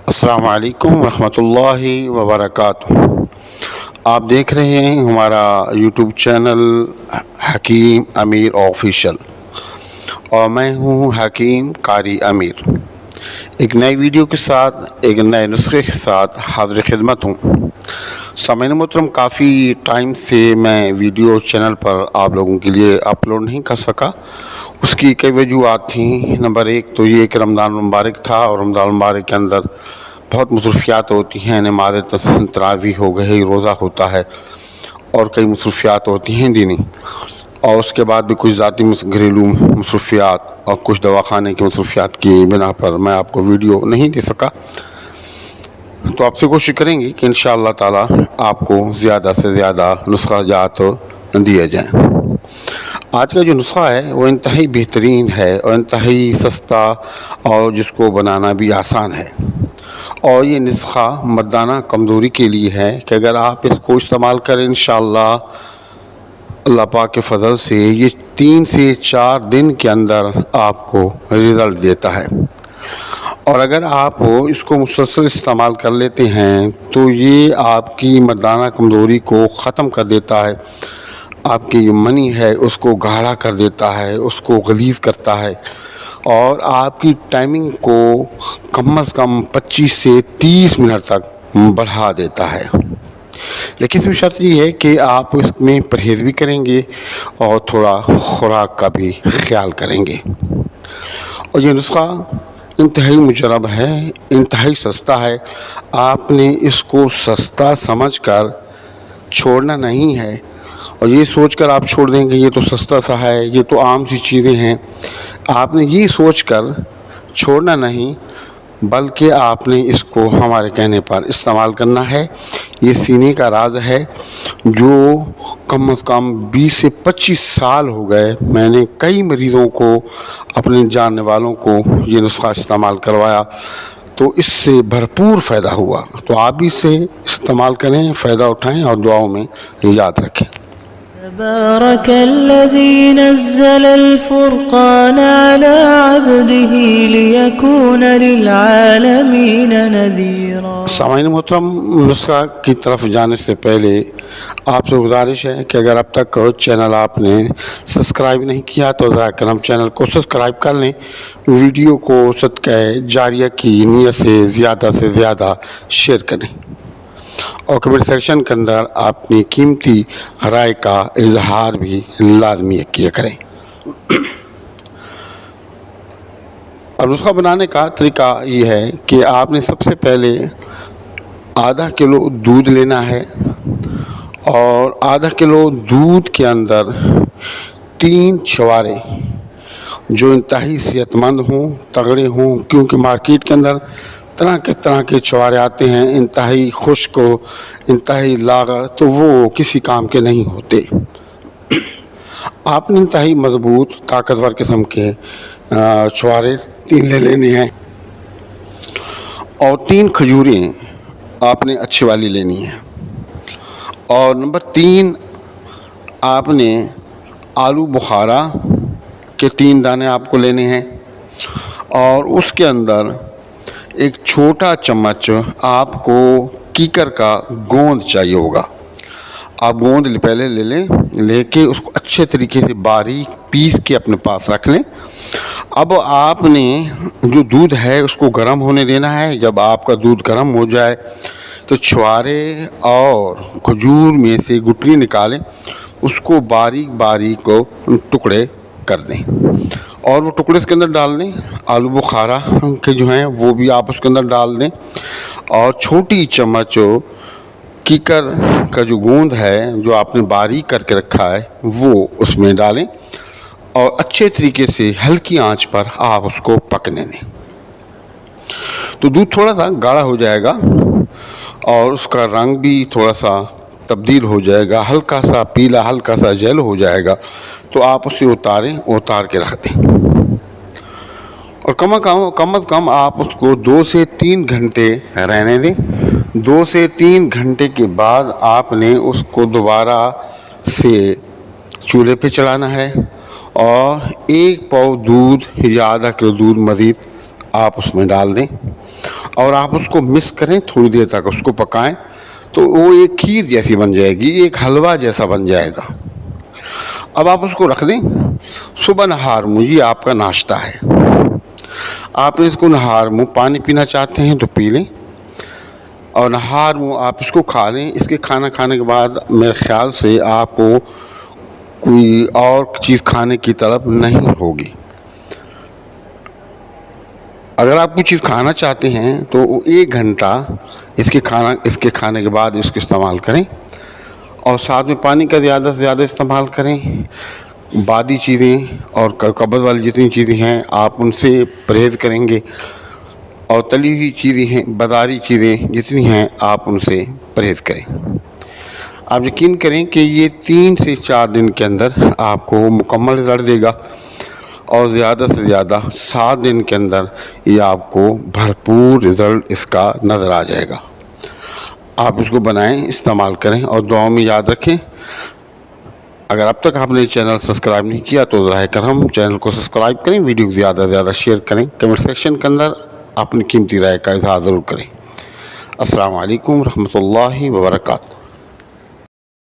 السلام علیکم ورحمۃ اللہ وبرکاتہ۔ آپ دیکھ رہے ہیں ہمارا یوٹیوب چینل حکیم امیر آفیشیل، اور میں ہوں حکیم قاری امیر، ایک نئی ویڈیو کے ساتھ، ایک نئے نسخے کے ساتھ حاضر خدمت ہوں۔ سامعین محترم، کافی ٹائم سے میں ویڈیو چینل پر آپ لوگوں کے لیے اپلوڈ نہیں کر سکا۔ اس کی کئی وجوہات تھیں۔ نمبر ایک تو یہ کہ رمضان مبارک تھا، اور رمضان مبارک کے اندر بہت مصروفیات ہوتی ہیں، نماز تراویح ہو گئی، روزہ ہوتا ہے، اور کئی مصروفیات ہوتی ہیں دینی، اور اس کے بعد بھی کچھ ذاتی گھریلو مصروفیات اور کچھ دواخانے کی مصروفیات کی بنا پر میں آپ کو ویڈیو نہیں دے سکا۔ تو آپ سے کوشش کریں گے کہ انشاءاللہ تعالی آپ کو زیادہ سے زیادہ نسخہ جات دیے جائیں۔ آج کا جو نسخہ ہے وہ انتہائی بہترین ہے اور انتہائی سستا، اور جس کو بنانا بھی آسان ہے۔ اور یہ نسخہ مردانہ کمزوری کے لیے ہے کہ اگر آپ اس کو استعمال کریں انشاءاللہ اللہ پاک کے فضل سے یہ 3 سے 4 دن کے اندر آپ کو رزلٹ دیتا ہے۔ اور اگر آپ اس کو مسلسل استعمال کر لیتے ہیں تو یہ آپ کی مردانہ کمزوری کو ختم کر دیتا ہے، آپ کی جو منی ہے اس کو گاڑھا کر دیتا ہے، اس کو غلیظ کرتا ہے، اور آپ کی ٹائمنگ کو کم از کم 25 سے 30 منٹ تک بڑھا دیتا ہے۔ لیکن اس میں شرط یہ ہے کہ آپ اس میں پرہیز بھی کریں گے اور تھوڑا خوراک کا بھی خیال کریں گے۔ اور یہ نسخہ انتہائی مجرب ہے، انتہائی سستا ہے۔ آپ نے اس کو سستا سمجھ کر چھوڑنا نہیں ہے، اور یہ سوچ کر آپ چھوڑ دیں گے یہ تو سستا سا ہے، یہ تو عام سی چیزیں ہیں۔ آپ نے یہ سوچ کر چھوڑنا نہیں، بلکہ آپ نے اس کو ہمارے کہنے پر استعمال کرنا ہے۔ یہ سینے کا راز ہے جو کم از کم 20 سے 25 سال ہو گئے میں نے کئی مریضوں کو، اپنے جاننے والوں کو یہ نسخہ استعمال کروایا، تو اس سے بھرپور فائدہ ہوا۔ تو آپ بھی اس سے استعمال کریں، فائدہ اٹھائیں، اور دعاؤں میں یاد رکھیں۔ تبارك الذي نزل الفرقان على عبده ليكون للعالمين نذيرا۔ سامعین محترم، نسخہ کی طرف جانے سے پہلے آپ سے گزارش ہے کہ اگر اب تک چینل آپ نے سبسکرائب نہیں کیا تو ذرا کرم چینل کو سبسکرائب کر لیں، ویڈیو کو صدقہ جاریہ کی نیت سے زیادہ شیئر کریں، اور کمنٹ سیکشن کے اندر اپنی قیمتی رائے کا اظہار بھی لازمی کیا کریں۔ اب نسخہ بنانے کا طریقہ یہ ہے کہ آپ نے سب سے پہلے آدھا کلو دودھ لینا ہے، اور آدھا کلو دودھ کے اندر 3 چوارے جو انتہائی صحت مند ہوں، تگڑے ہوں، کیونکہ مارکیٹ کے اندر طرح کے چوارے آتے ہیں، انتہائی خشک، انتہائی لاغر، تو وہ کسی کام کے نہیں ہوتے۔ آپ نے انتہائی مضبوط طاقتور قسم کے چوارے 3 لے لینے ہیں، اور 3 کھجوریں آپ نے اچھی والی لینی ہے، اور نمبر 3 آپ نے آلو بخارا کے 3 دانے آپ کو لینے ہیں، اور اس کے اندر ایک چھوٹا چمچ آپ کو کیکر کا گوند چاہیے ہوگا۔ آپ گوند پہلے لے لیں، لے کے اس کو اچھے طریقے سے باریک پیس کے اپنے پاس رکھ لیں۔ اب آپ نے جو دودھ ہے اس کو گرم ہونے دینا ہے۔ جب آپ کا دودھ گرم ہو جائے تو چھوارے اور کھجور میں سے گٹلی نکالیں، اس کو باریک ٹکڑے کر دیں، اور وہ ٹکڑے اس کے اندر ڈال دیں۔ آلو بخارا کے جو ہیں وہ بھی آپ اس کے اندر ڈال دیں، اور چھوٹی چمچ کیکر کا جو گوند ہے جو آپ نے باریک کر کے رکھا ہے وہ اس میں ڈالیں، اور اچھے طریقے سے ہلکی آنچ پر آپ اس کو پکنے دیں۔ تو دودھ تھوڑا سا گاڑھا ہو جائے گا، اور اس کا رنگ بھی تھوڑا سا تبدیل ہو جائے گا، ہلکا سا پیلا، ہلکا سا جیل ہو جائے گا، تو آپ اسے اتار کے رکھ دیں، اور کم از کم آپ اس کو 2 سے 3 گھنٹے رہنے دیں۔ 2 سے 3 گھنٹے کے بعد آپ نے اس کو دوبارہ سے چولہے پہ چڑھانا ہے، اور 1 پاؤ دودھ یا آدھا کلو دودھ مزید آپ اس میں ڈال دیں، اور آپ اس کو مکس کریں، تھوڑی دیر تک اس کو پکائیں، تو وہ ایک کھیر جیسی بن جائے گی، ایک حلوہ جیسا بن جائے گا۔ اب آپ اس کو رکھ دیں۔ صبح نہار منہ یہ آپ کا ناشتہ ہے۔ آپ اس کو نہار منہ پانی پینا چاہتے ہیں تو پی لیں، اور نہار منہ آپ اس کو کھا لیں۔ اس کے کھانا کھانے کے بعد میرے خیال سے آپ کو کوئی اور چیز کھانے کی طلب نہیں ہوگی۔ اگر آپ کوئی چیز کھانا چاہتے ہیں تو 1 گھنٹہ اس کے کھانے کے بعد اس کو استعمال کریں، اور ساتھ میں پانی کا زیادہ سے زیادہ استعمال کریں۔ بادی چیزیں اور قبض والی جتنی چیزیں ہیں آپ ان سے پرہیز کریں گے، اور تلی ہوئی چیزیں ہیں، بازاری چیزیں جتنی ہیں آپ ان سے پرہیز کریں۔ آپ یقین کریں کہ یہ 3 سے 4 دن کے اندر آپ کو مکمل رزلٹ دے گا، اور زیادہ سے زیادہ 7 دن کے اندر یہ آپ کو بھرپور رزلٹ اس کا نظر آ جائے گا۔ آپ اس کو بنائیں، استعمال کریں، اور دعاؤں میں یاد رکھیں۔ اگر اب تک آپ نے چینل سبسکرائب نہیں کیا تو براہ کرم چینل کو سبسکرائب کریں، ویڈیو کو زیادہ سے زیادہ شیئر کریں، کمنٹ سیکشن کے اندر اپنی قیمتی رائے کا اظہار ضرور کریں۔ السلام علیکم ورحمۃ اللہ وبرکاتہ۔